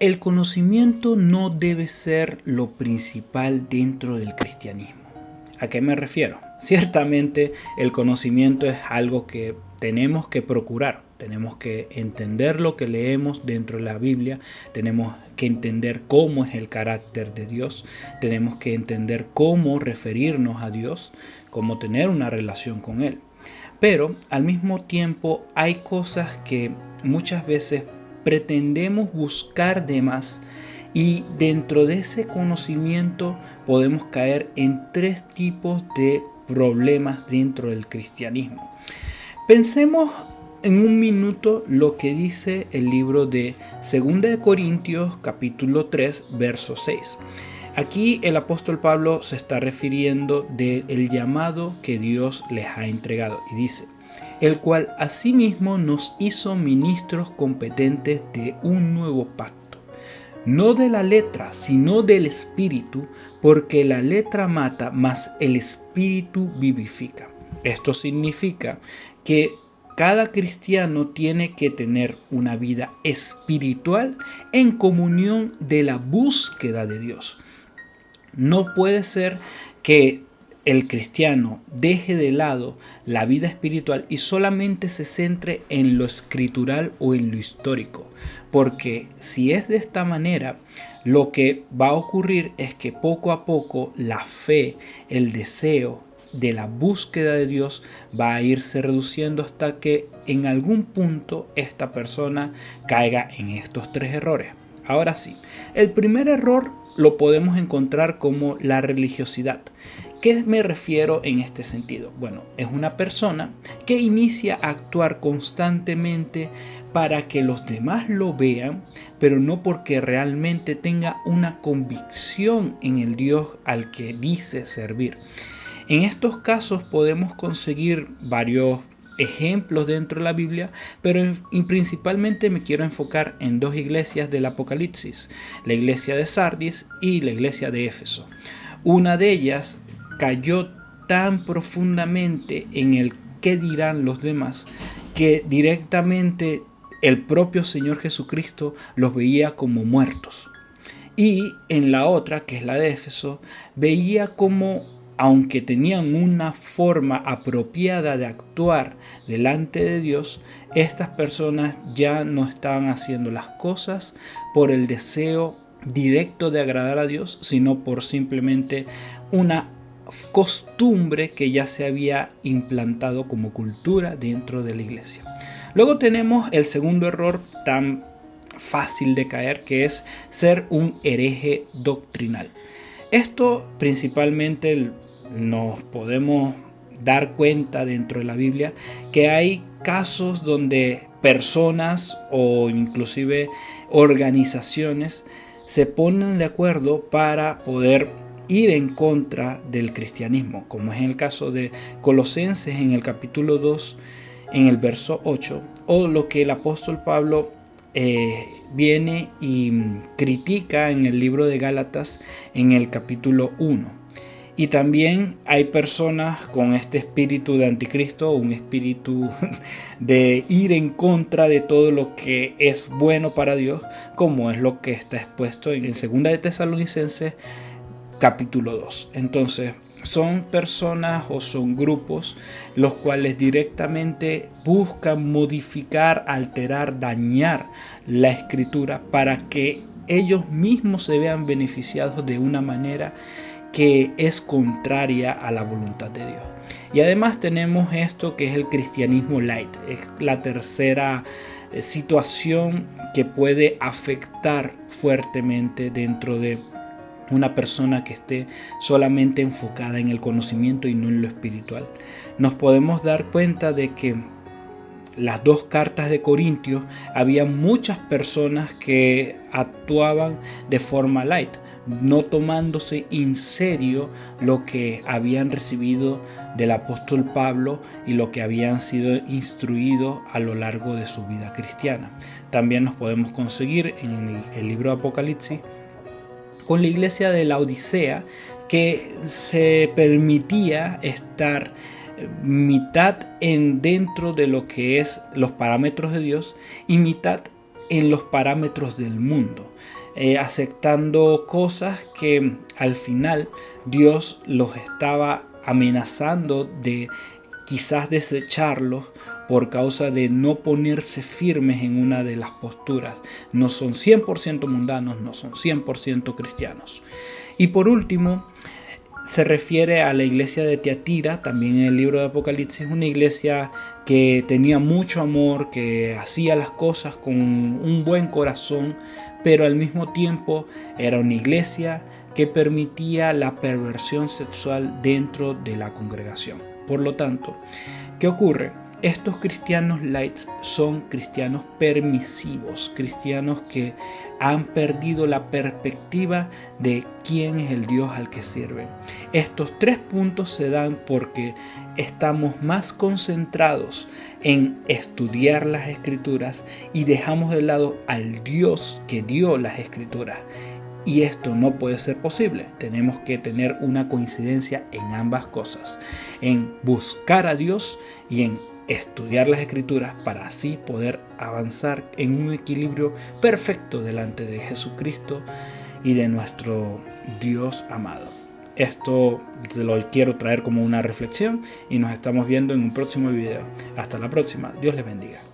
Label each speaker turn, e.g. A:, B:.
A: El conocimiento no debe ser lo principal dentro del cristianismo. ¿A qué me refiero? Ciertamente el conocimiento es algo que tenemos que procurar. Tenemos que entender lo que leemos dentro de la Biblia. Tenemos que entender cómo es el carácter de Dios. Tenemos que entender cómo referirnos a Dios, cómo tener una relación con Él. Pero al mismo tiempo hay cosas que muchas veces pretendemos buscar de más, y dentro de ese conocimiento podemos caer en tres tipos de problemas dentro del cristianismo. Pensemos en un minuto lo que dice el libro de 2 de Corintios capítulo 3 verso 6. Aquí el apóstol Pablo se está refiriendo del llamado que Dios les ha entregado y dice: el cual asimismo nos hizo ministros competentes de un nuevo pacto, no de la letra, sino del espíritu, porque la letra mata, mas el espíritu vivifica. Esto significa que cada cristiano tiene que tener una vida espiritual en comunión de la búsqueda de Dios. No puede ser que el cristiano deje de lado la vida espiritual y solamente se centre en lo escritural o en lo histórico, porque si es de esta manera, lo que va a ocurrir es que poco a poco la fe, el deseo de la búsqueda de Dios va a irse reduciendo hasta que en algún punto esta persona caiga en estos tres errores. Ahora sí, el primer error lo podemos encontrar como la religiosidad. ¿Qué me refiero en este sentido? Bueno, es una persona que inicia a actuar constantemente para que los demás lo vean, pero no porque realmente tenga una convicción en el Dios al que dice servir. En estos casos podemos conseguir varios ejemplos dentro de la Biblia, pero principalmente me quiero enfocar en dos iglesias del Apocalipsis, la iglesia de Sardis y la iglesia de Éfeso. Una de ellas cayó tan profundamente en el qué dirán los demás que directamente el propio Señor Jesucristo los veía como muertos. Y en la otra, que es la de Éfeso, veía como, aunque tenían una forma apropiada de actuar delante de Dios, estas personas ya no estaban haciendo las cosas por el deseo directo de agradar a Dios, sino por simplemente una costumbre que ya se había implantado como cultura dentro de la iglesia. Luego tenemos el segundo error tan fácil de caer, que es ser un hereje doctrinal. Esto principalmente nos podemos dar cuenta dentro de la Biblia que hay casos donde personas o inclusive organizaciones se ponen de acuerdo para poder ir en contra del cristianismo, como es en el caso de Colosenses en el capítulo 2, en el verso 8, o lo que el apóstol Pablo viene y critica en el libro de Gálatas en el capítulo 1. Y también hay personas con este espíritu de anticristo, un espíritu de ir en contra de todo lo que es bueno para Dios, como es lo que está expuesto en 2 de Tesalonicenses capítulo 2. Entonces, son personas o son grupos los cuales directamente buscan modificar, alterar, dañar la escritura para que ellos mismos se vean beneficiados de una manera que es contraria a la voluntad de Dios. Y además tenemos esto que es el cristianismo light. Es la tercera situación que puede afectar fuertemente dentro de una persona que esté solamente enfocada en el conocimiento y no en lo espiritual. Nos podemos dar cuenta de que las dos cartas de Corintios había muchas personas que actuaban de forma light, no tomándose en serio lo que habían recibido del apóstol Pablo y lo que habían sido instruidos a lo largo de su vida cristiana. También nos podemos conseguir en el libro de Apocalipsis con la iglesia de la Odisea, que se permitía estar mitad dentro de lo que es los parámetros de Dios y mitad en los parámetros del mundo, aceptando cosas que al final Dios los estaba amenazando de quizás desecharlos por causa de no ponerse firmes en una de las posturas. No son 100% mundanos, no son 100% cristianos. Y por último, se refiere a la iglesia de Tiatira, también en el libro de Apocalipsis, una iglesia que tenía mucho amor, que hacía las cosas con un buen corazón, pero al mismo tiempo era una iglesia que permitía la perversión sexual dentro de la congregación. Por lo tanto, ¿qué ocurre? Estos cristianos lights son cristianos permisivos, cristianos que han perdido la perspectiva de quién es el Dios al que sirven. Estos 3 puntos se dan porque estamos más concentrados en estudiar las Escrituras y dejamos de lado al Dios que dio las Escrituras. Y esto no puede ser posible. Tenemos que tener una coincidencia en ambas cosas, en buscar a Dios y en estudiar las Escrituras para así poder avanzar en un equilibrio perfecto delante de Jesucristo y de nuestro Dios amado. Esto te lo quiero traer como una reflexión y nos estamos viendo en un próximo video. Hasta la próxima. Dios les bendiga.